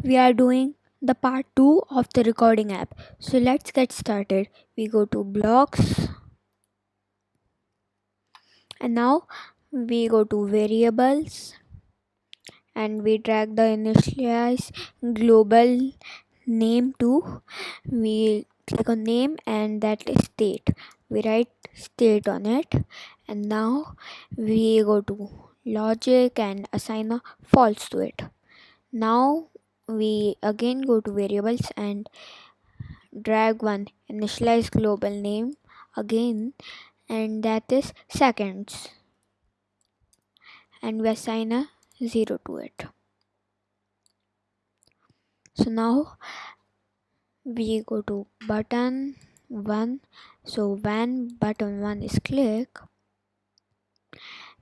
We are doing the part 2 of the recording app. So let's get started. We go to blocks and now we go to variables and we drag the initialize global name to. We click on name and that is state. We write state on it and now we go to logic and assign a false to it. Now we again go to variables and drag one initialize global name again and that is seconds and we assign a 0 to it. So now we go to button 1. So when button 1 is click,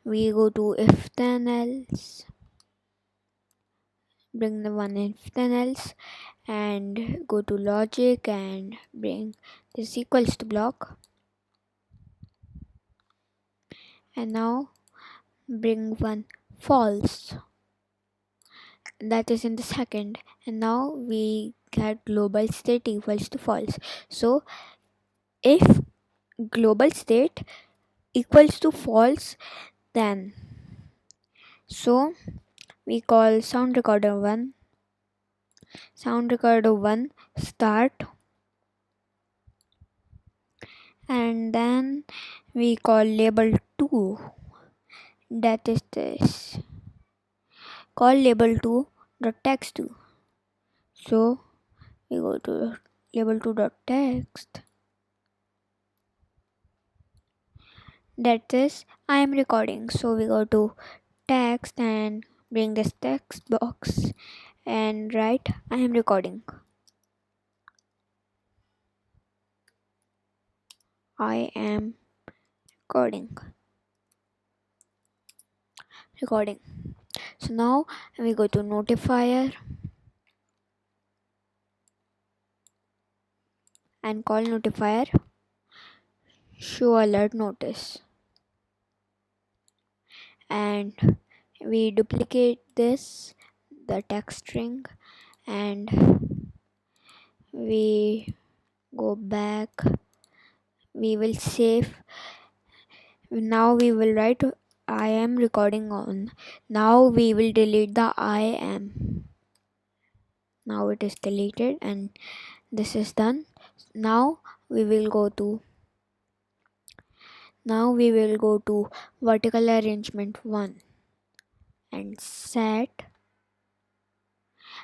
we go to if then else, bring the one if then else and go to logic and bring this equals to block and now bring one false, that is in the second, and now we get global state equals to false. So if global state equals to false, then so we call sound recorder 1 start and then we call label 2, that is this, call label 2 dot text 2. So we go to label 2 dot text, that is I am recording. So we go to text and bring this text box and write I am recording. I am recording. So now we go to notifier and call notifier show alert notice and we duplicate this the text string and we go back, we will save. Now we will write I am recording on. Now we will delete the I am. Now it is deleted and this is done. Now we will go to vertical arrangement 1 and set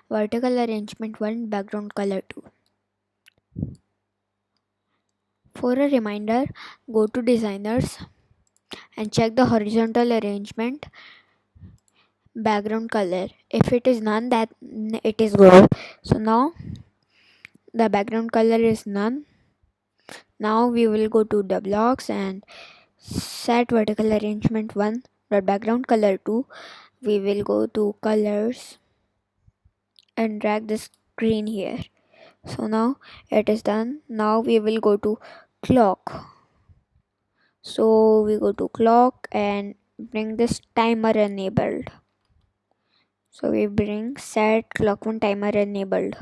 vertical arrangement 1 background color 2. For a reminder, go to designers and check the horizontal arrangement background color. If it is none, that it is good. So now the background color is none. Now we will go to the blocks and set vertical arrangement 1 dot background color 2. We will go to colors and drag this green here. So now it is done. Now we will go to clock. So we go to clock and bring this timer enabled. So we bring set clock 1 timer enabled.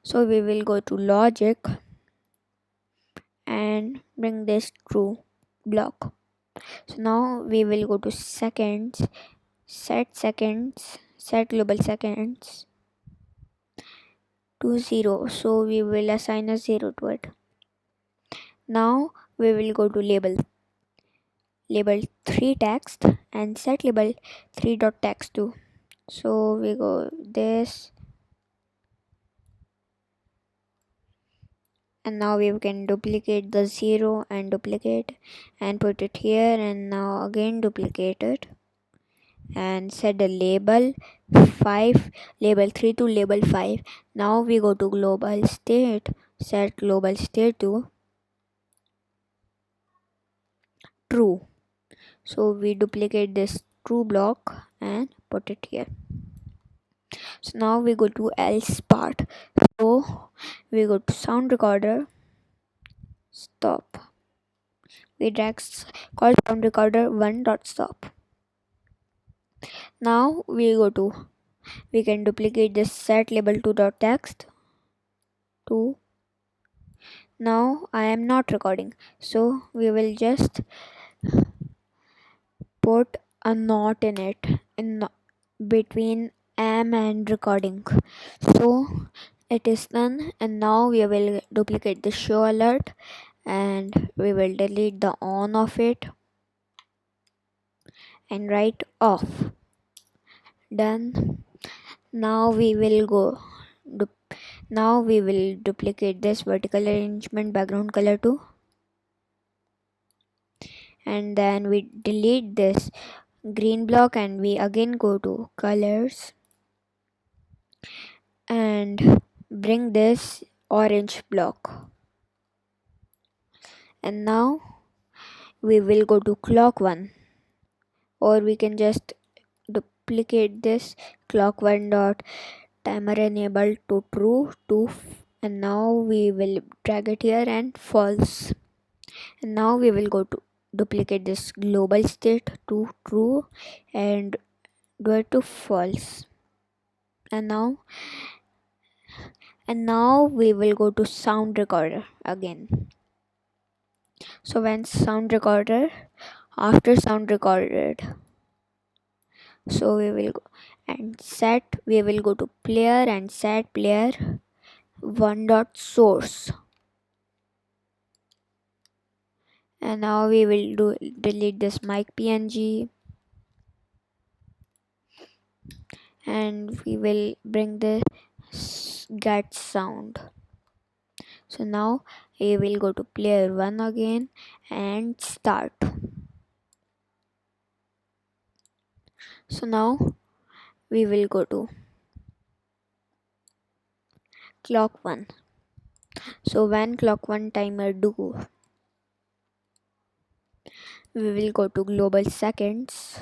So we will go to logic and bring this true block. So now we will go to seconds, set global seconds to 0. So we will assign a 0 to it. Now we will go to label 3 text and set label 3 dot text to. So we go this and now we can duplicate the 0 and duplicate and put it here and now again duplicate it and set the label 5 label 3 to label 5. Now we go to global state, set global state to true. So we duplicate this true block and put it here. So now we go to else part. So we go to sound recorder stop. We drag call sound recorder 1 dot stop. Now we go to we can duplicate this set label to dot text to. Now I am not recording, so we will just put a knot in it in between am and recording. So it is done, and now we will duplicate the show alert and we will delete the on of it and write off. Done. Now we will duplicate this vertical arrangement background color too, and then we delete this green block and we again go to colors and bring this orange block, and now we will go to clock 1, or we can just duplicate this clock 1 dot timer enabled to true to, and now we will drag it here and false, and now we will go to duplicate this global state to true and do it to false, and now we will go to sound recorder again. So when sound recorder, after sound recorded, so we will go and set, we will go to player and set player 1 dot source, and now we will delete this mic png and we will bring this get sound. So now we will go to player 1 again and start. So now we will go to clock 1. So when clock 1 timer do, we will go to global seconds,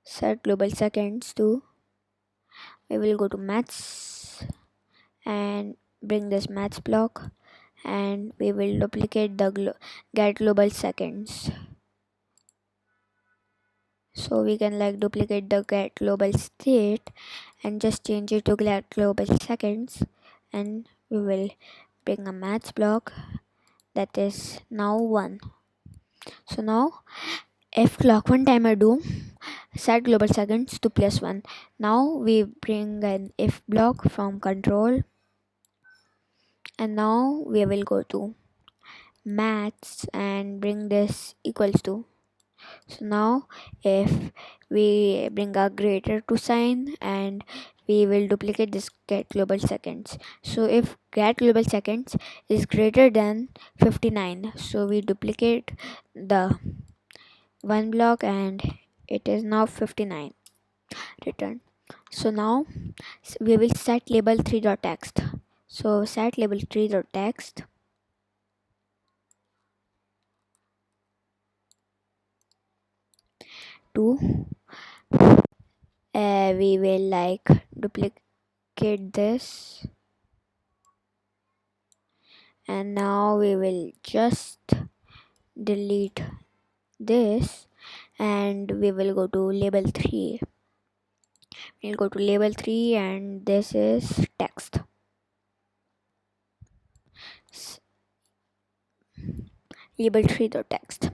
set global seconds to, we will go to maths and bring this maths block and we will duplicate the get global seconds. So we can like duplicate the get global state and just change it to get global seconds, and we will bring a maths block that is now 1. So now if clock 1 timer do, set global seconds to +1. Now we bring an if block from control, and now we will go to maths and bring this equals to. So now if we bring a greater to sign and we will duplicate this get global seconds. So if get global seconds is greater than 59, so we duplicate the 1 block and it is now 59 return. So now we will set label 3.text. So set label 3.text to we will like duplicate this, and now we will just delete this and we will go to label 3. We'll go to label 3 and this is text. Label 3.text.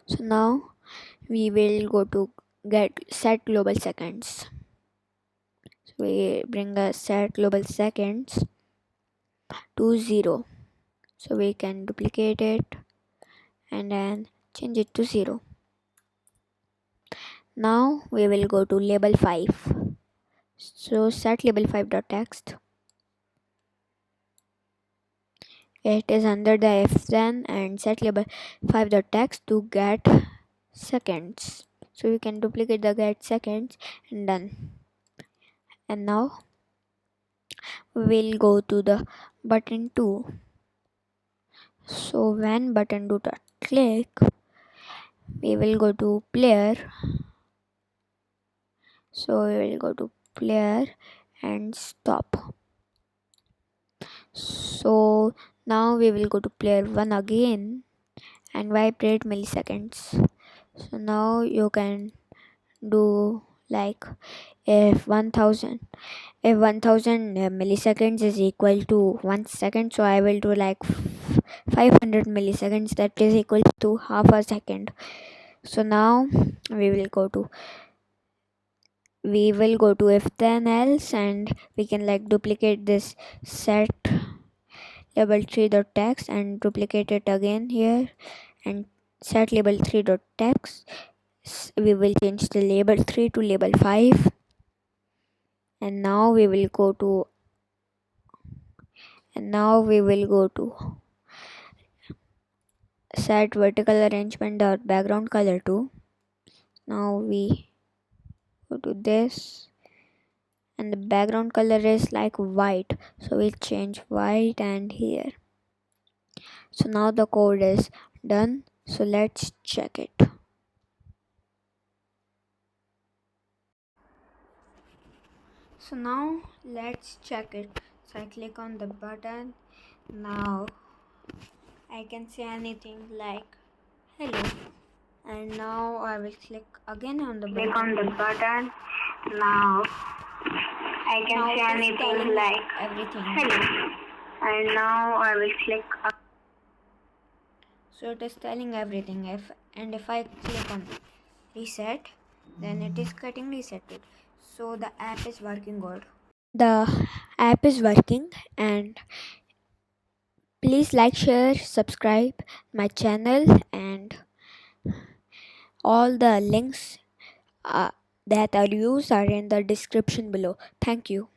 So now we will go to get set global seconds. So we bring a set global seconds to 0. So we can duplicate it and then change it to 0. Now we will go to label 5. So set label 5.text. It is under the if then, and set label 5.text to get seconds. So we can duplicate the get seconds and done. And now we'll go to the button 2. So when button 2 click, we will go to player. So we will go to player and stop. So now we will go to player 1 again and vibrate milliseconds. So now you can do like if 1000 milliseconds is equal to 1 second, so I will do like 500 milliseconds, that is equal to half a second. So now we will go to if then else, and we can like duplicate this set label 3.text and duplicate it again here, and set label 3.text. We will change the label 3 to label 5, and now we will go to set vertical arrangement dot background color to. Now we go to this, and the background color is like white, so we'll change white and here. So now the code is done, so let's check it. So now let's check it. So I click on the button. Now I can say anything like hello, and now I will click again on the button. Click on the button. Now I can Now say it is anything telling like everything. hello. And now I will click. So it is telling everything. If I click on reset, then it is getting resetted. So the app is working good. The app is working, and please like, share, subscribe my channel, and all the links that are used are in the description below. Thank you.